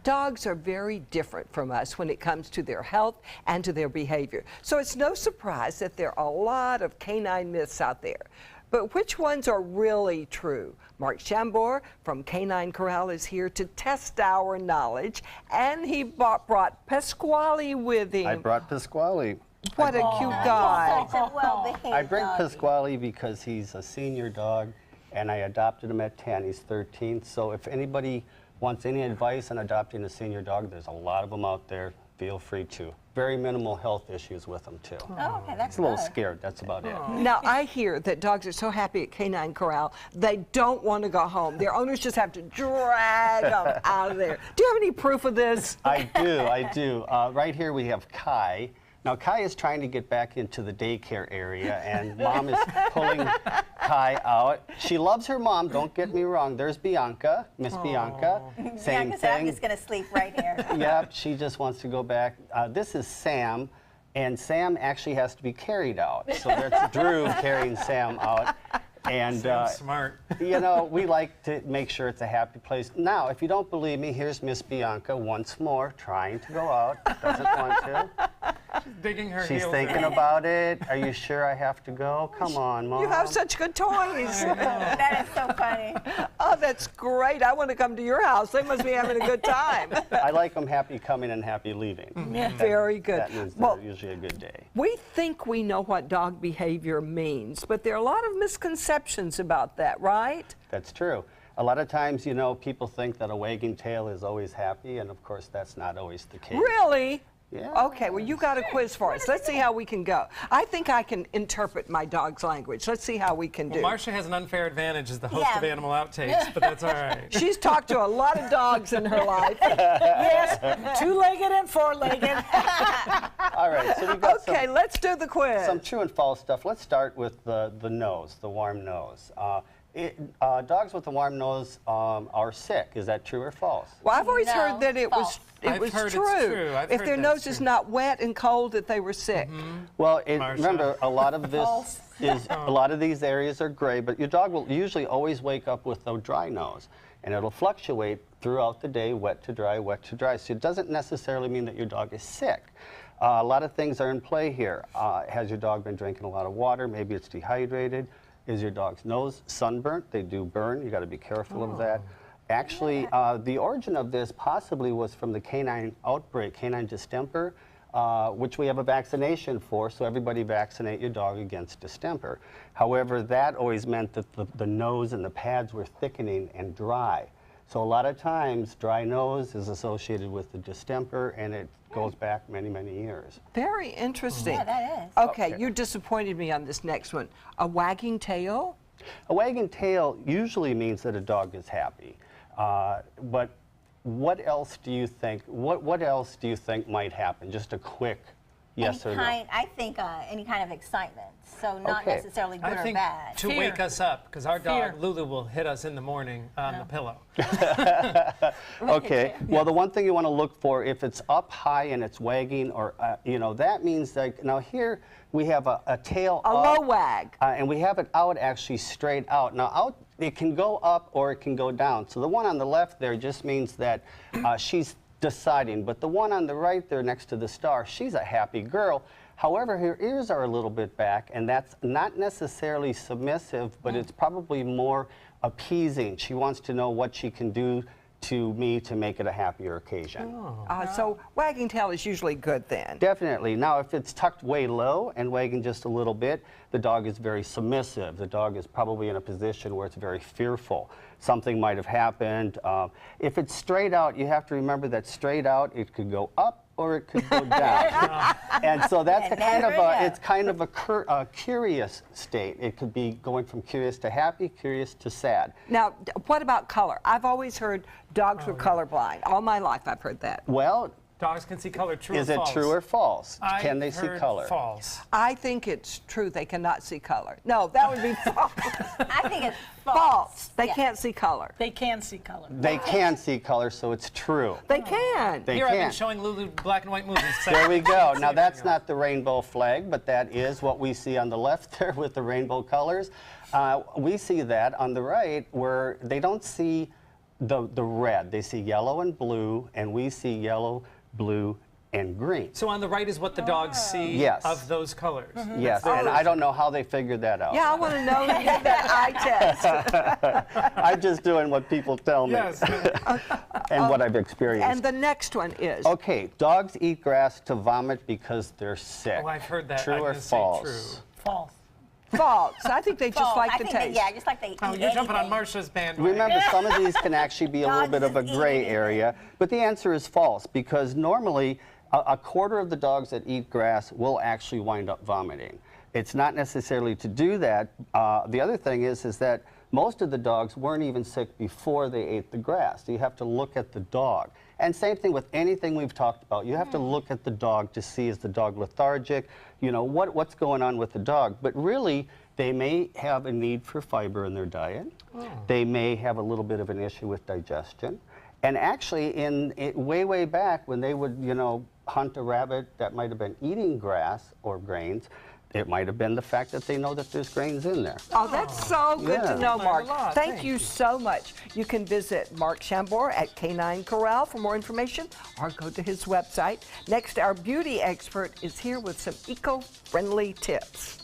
Dogs are very different from us when it comes to their health and to their behavior. So it's no surprise that there are a lot of canine myths out there. But which ones are really true? Mark Chambor from K9 Korral is here to test our knowledge, and he brought Pasquale with him. I brought Pasquale. What a cute guy. Such a well-behaved I bring doggy. Pasquale because he's a senior dog, and I adopted him at 10. He's 13. So if anybody wants any advice on adopting a senior dog, there's a lot of them out there. Feel free to. Very minimal health issues with them, too. Oh, okay, that's He's a little good. scared, that's about it. Now, I hear that dogs are so happy at K9 Korral, they don't want to go home. Their owners just have to drag them out of there. Do you have any proof of this? I do. Right here we have Kai. Now, Kai is trying to get back into the daycare area, and Mom is pulling Kai out. She loves her mom, don't get me wrong. There's Bianca, Miss Bianca. Same Bianca said, I'm thing. just going to sleep right here. Yep, she just wants to go back. This is Sam, and Sam actually has to be carried out. So there's Drew carrying Sam out. And smart. you know, we like to make sure it's a happy place. Now, if you don't believe me, here's Miss Bianca once more, trying to go out, doesn't want to. She's digging her She's heels thinking in. about it. Are you sure I have to go? Come on, Mom. You have such good toys. That is so funny. Oh, that's great. I want to come to your house. They must be having a good time. I like them happy coming and happy leaving. Very good. That means Well, they're usually a good day. we think we know what dog behavior means, but there are a lot of misconceptions about that, right? That's true. A lot of times, you know, people think that a wagging tail is always happy, and of course that's not always the case. Really? Yeah. Okay, well, you got a quiz for us. Let's see how we can go. I think I can interpret my dog's language. Let's see how we can do. Marcia has an unfair advantage as the host Yeah. of Animal Outtakes, but that's all right. She's talked to a lot of dogs in her life. Yes, two-legged and four-legged. All right, so we've got Okay, let's do the quiz. some true and false stuff. Let's start with the nose, the warm nose. Dogs with a warm nose are sick. Is that true or false? Well, I've always No, heard that it false. was I've heard it's true. true. I've If heard their that's nose is true. not wet and cold, that they were sick. Well, Marcia. remember, a lot of this False. is, a lot of these areas are gray, but your dog will usually always wake up with a dry nose, and it'll fluctuate throughout the day, wet to dry, wet to dry. So it doesn't necessarily mean that your dog is sick. A lot of things are in play here. Has your dog been drinking a lot of water? Maybe it's dehydrated. Is your dog's nose sunburnt? They do burn. You got to be careful of that. Actually, the origin of this possibly was from the canine outbreak, canine distemper, which we have a vaccination for, so everybody vaccinate your dog against distemper. However, that always meant that the nose and the pads were thickening and dry. So a lot of times, dry nose is associated with the distemper, and it goes back many, many years. Very interesting. Yeah, that is. Okay, Okay. you disappointed me on this next one. A wagging tail? A wagging tail usually means that a dog is happy. But what else do you think? What else do you think might happen? Just a quick yes or no. I think any kind of excitement. So not Okay. necessarily good I or think bad. to Fear. wake us up, because our Fear. dog Lulu will hit us in the morning on the pillow. Okay. Well, the one thing you want to look for, if it's up high and it's wagging, or you know, that means like now here we have a tail A up, low wag. and we have it out actually straight out. Now out, it can go up or it can go down. So the one on the left there just means that she's deciding, but the one on the right there next to the star, she's a happy girl. However, her ears are a little bit back, and that's not necessarily submissive, but it's probably more appeasing. She wants to know what she can do to me to make it a happier occasion. So wagging tail is usually good then. Definitely. Now, if it's tucked way low and wagging just a little bit, the dog is very submissive. The dog is probably in a position where it's very fearful. Something might have happened. If it's straight out, you have to remember that straight out, it could go up or it could go down. And so that's You a kind of never know. it's kind of a curious state. It could be going from curious to happy, curious to sad. Now, what about color? I've always heard dogs were colorblind. All my life I've heard that. Well, Dogs can see color, true is or it false? true or false? I've Can they see heard color? False. I think it's true they cannot see color. No, that would be false. I think it's false. False. They Yeah. can't see color. They can see color. They can see color, so it's true. They can. They Here I've been can. showing Lulu black and white movies. There we go. Now that's not the rainbow flag, but that is what we see on the left there with the rainbow colors. We see that on the right where they don't see the red. They see yellow and blue, and we see yellow, blue, and green. So on the right is what the dogs see Yes. of those colors. Yes, and I don't know how they figured that out. Yeah, I want to know who did that eye test. I'm just doing what people tell me Yes. and what I've experienced. And the next one is. Okay, dogs eat grass to vomit because they're sick. Oh, I've heard that. True I'm or gonna say false? true. False. False. I think they just False. like I the think taste. yeah, just like they Oh, eat you're jumping on anything. Marsha's bandwagon. Remember, some of these can actually be a little Dogs bit of a just eat gray anything. area, but the answer is false because normally a quarter of the dogs that eat grass will actually wind up vomiting. It's not necessarily to do that. The other thing is that most of the dogs weren't even sick before they ate the grass. You have to look at the dog. And same thing with anything we've talked about. You have to look at the dog to see, is the dog lethargic? You know, what's going on with the dog? But really, they may have a need for fiber in their diet. They may have a little bit of an issue with digestion. And actually, way back when they would, you know, hunt a rabbit that might have been eating grass or grains, it might have been the fact that they know that there's grains in there. Oh, that's so good Yeah. to know, Learned a Mark. lot. Thank you so much. You can visit Mark Chambord at K9 Korral for more information or go to his website. Next, our beauty expert is here with some eco-friendly tips.